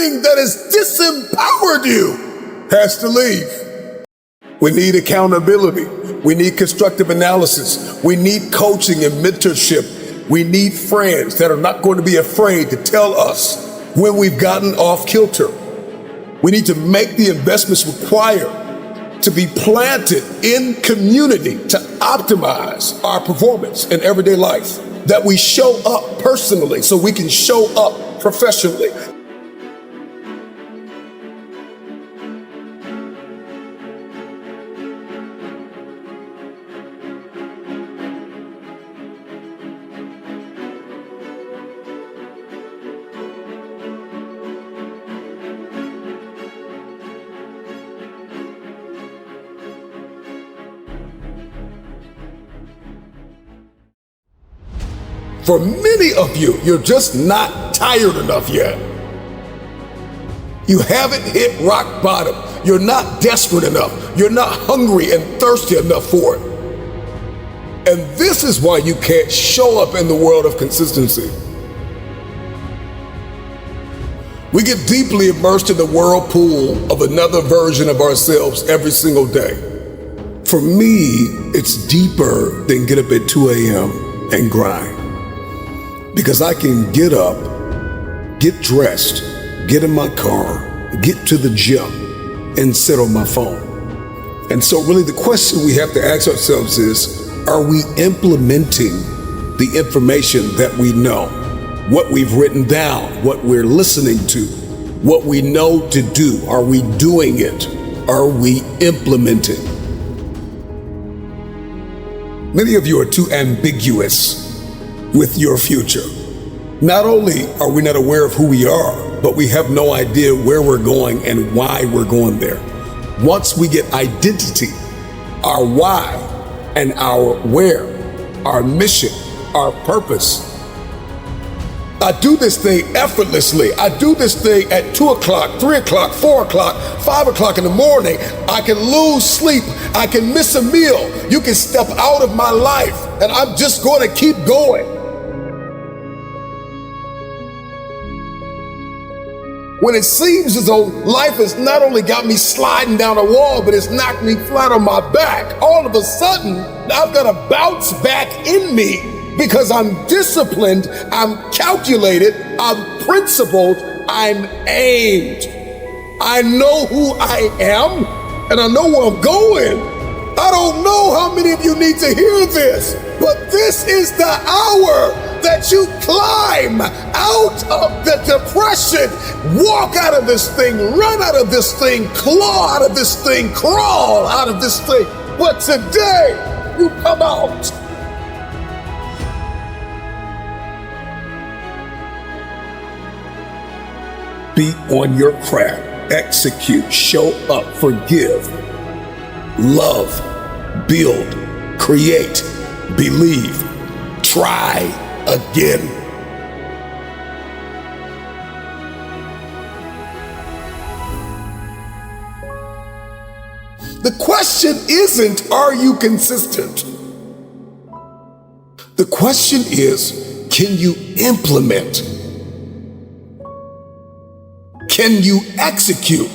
everything that has disempowered you has to leave. We need accountability. We need constructive analysis. We need coaching and mentorship. We need friends that are not going to be afraid to tell us when we've gotten off kilter. We need to make the investments required to be planted in community to optimize our performance in everyday life, that we show up personally so we can show up professionally. For many of you, you're just not tired enough yet. You haven't hit rock bottom. You're not desperate enough. You're not hungry and thirsty enough for it. And this is why you can't show up in the world of consistency. We get deeply immersed in the whirlpool of another version of ourselves every single day. For me, it's deeper than get up at 2 a.m. and grind. Because I can get up, get dressed, get in my car, get to the gym, and sit on my phone. And so really the question we have to ask ourselves is, are we implementing the information that we know? What we've written down, what we're listening to, what we know to do? Are we doing it? Are we implementing? Many of you are too ambiguous with your future. Not only are we not aware of who we are, but we have no idea where we're going and why we're going there. Once we get identity, our why and our where, our mission, our purpose. I do this thing effortlessly. I do this thing at 2 o'clock, 3 o'clock, 4 o'clock, 5 o'clock in the morning. I can lose sleep. I can miss a meal. You can step out of my life and I'm just going to keep going. When it seems as though life has not only got me sliding down a wall, but it's knocked me flat on my back, all of a sudden, I've got a bounce back in me because I'm disciplined, I'm calculated, I'm principled, I'm aimed. I know who I am, and I know where I'm going. I don't know how many of you need to hear this, but this is the hour that you climb out of the depression, walk out of this thing, run out of this thing, claw out of this thing, crawl out of this thing. But today, you come out. Be on your craft, execute, show up, forgive, love, build, create, believe, try again. The question isn't, are you consistent? The question is, can you implement? Can you execute?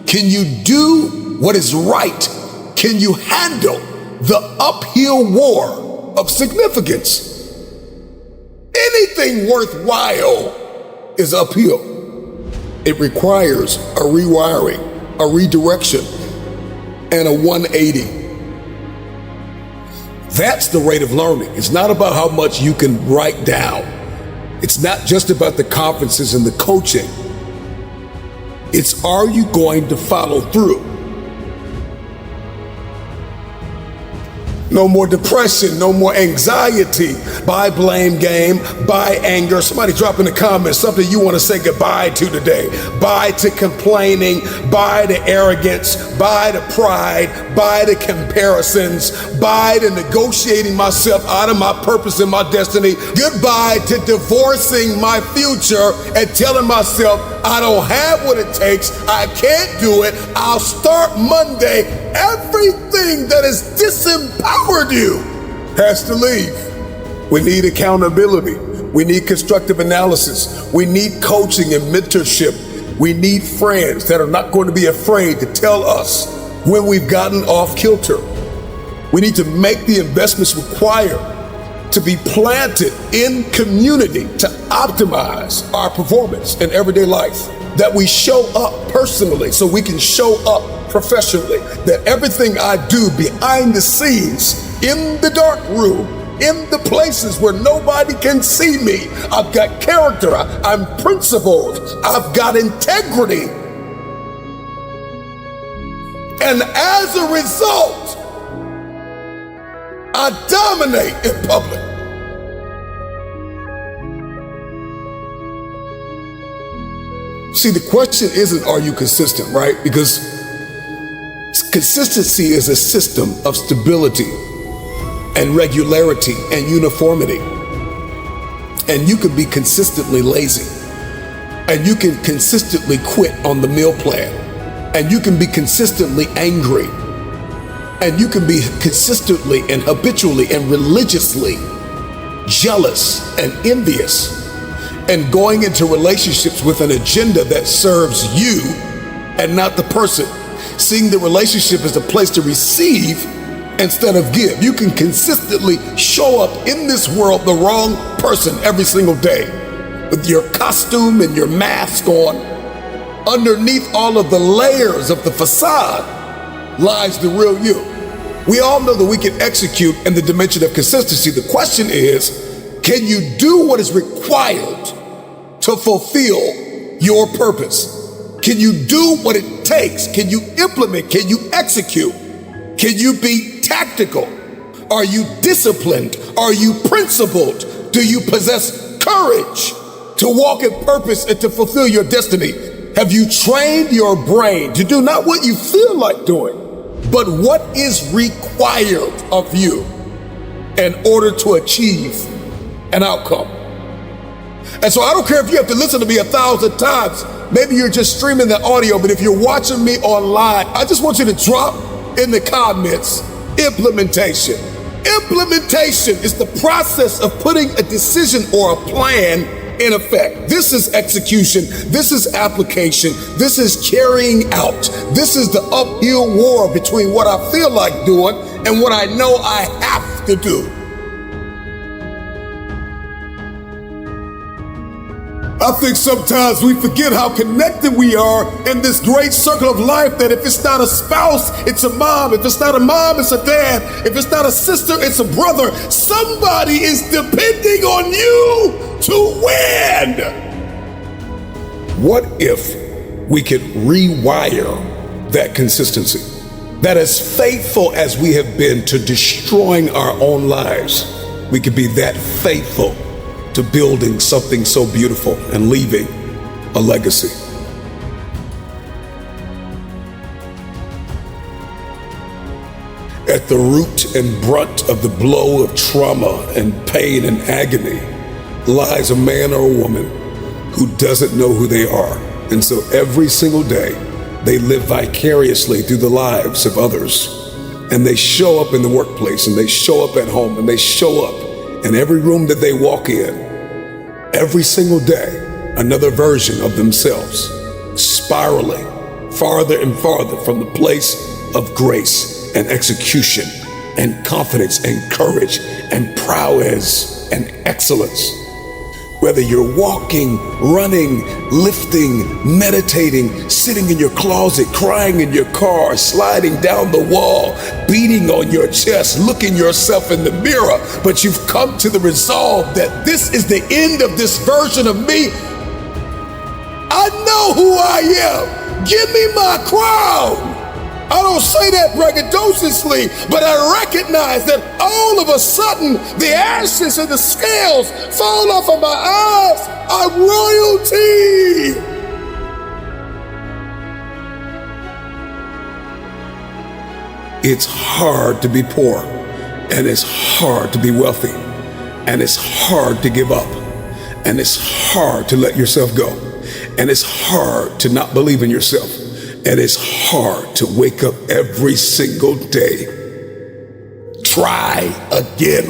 Can you do what is right? Can you handle the uphill war of significance? Anything worthwhile is uphill. It requires a rewiring, a redirection, and a 180. That's the rate of learning. It's not about how much you can write down. It's not just about the conferences and the coaching. It's, are you going to follow through? No more depression, no more anxiety. Bye blame game, bye anger. Somebody drop in the comments something you want to say goodbye to today. Bye to complaining, bye to arrogance, bye to pride, bye to comparisons, bye to negotiating myself out of my purpose and my destiny. Goodbye to divorcing my future and telling myself I don't have what it takes, I can't do it, I'll start Monday. Everything that has disempowered you has to leave. We need accountability. We need constructive analysis. We need coaching and mentorship. We need friends that are not going to be afraid to tell us when we've gotten off kilter. We need to make the investments required to be planted in community to optimize our performance in everyday life. That we show up personally so we can show up professionally. That everything I do behind the scenes, in the dark room, in the places where nobody can see me, I've got character, I'm principled, I've got integrity. And as a result, I dominate in public. See, the question isn't, are you consistent, right? Because consistency is a system of stability and regularity and uniformity. And you can be consistently lazy. And you can consistently quit on the meal plan. And you can be consistently angry. And you can be consistently and habitually and religiously jealous and envious, and going into relationships with an agenda that serves you and not the person. Seeing the relationship as a place to receive instead of give. You can consistently show up in this world the wrong person every single day with your costume and your mask on. Underneath all of the layers of the facade lies the real you. We all know that we can execute in the dimension of consistency. The question is, can you do what is required to fulfill your purpose? Can you do what it takes? Can you implement? Can you execute? Can you be tactical? Are you disciplined? Are you principled? Do you possess courage to walk in purpose and to fulfill your destiny? Have you trained your brain to do not what you feel like doing, but what is required of you in order to achieve an outcome? And so I don't care if you have to listen to me 1,000 times. Maybe you're just streaming the audio, but if you're watching me online, I just want you to drop in the comments, implementation. Implementation is the process of putting a decision or a plan in effect. This is execution. This is application. This is carrying out. This is the uphill war between what I feel like doing and what I know I have to do. I think sometimes we forget how connected we are in this great circle of life, that if it's not a spouse, it's a mom. If it's not a mom, it's a dad. If it's not a sister, it's a brother. Somebody is depending on you to win. What if we could rewire that consistency? That as faithful as we have been to destroying our own lives, we could be that faithful to building something so beautiful and leaving a legacy. At the root and brunt of the blow of trauma and pain and agony lies a man or a woman who doesn't know who they are. And so every single day, they live vicariously through the lives of others. And they show up in the workplace, and they show up at home, and they show up in every room that they walk in. Every single day, another version of themselves, spiraling farther and farther from the place of grace and execution and confidence and courage and prowess and excellence. Whether you're walking, running, lifting, meditating, sitting in your closet, crying in your car, sliding down the wall, beating on your chest, looking yourself in the mirror, but you've come to the resolve that this is the end of this version of me. I know who I am. Give me my crown. I don't say that braggadociously, but I recognize that all of a sudden the ashes and the scales fall off of my eyes. I'm royalty. It's hard to be poor, and it's hard to be wealthy, and it's hard to give up, and it's hard to let yourself go, and it's hard to not believe in yourself. And it's hard to wake up every single day. Try again.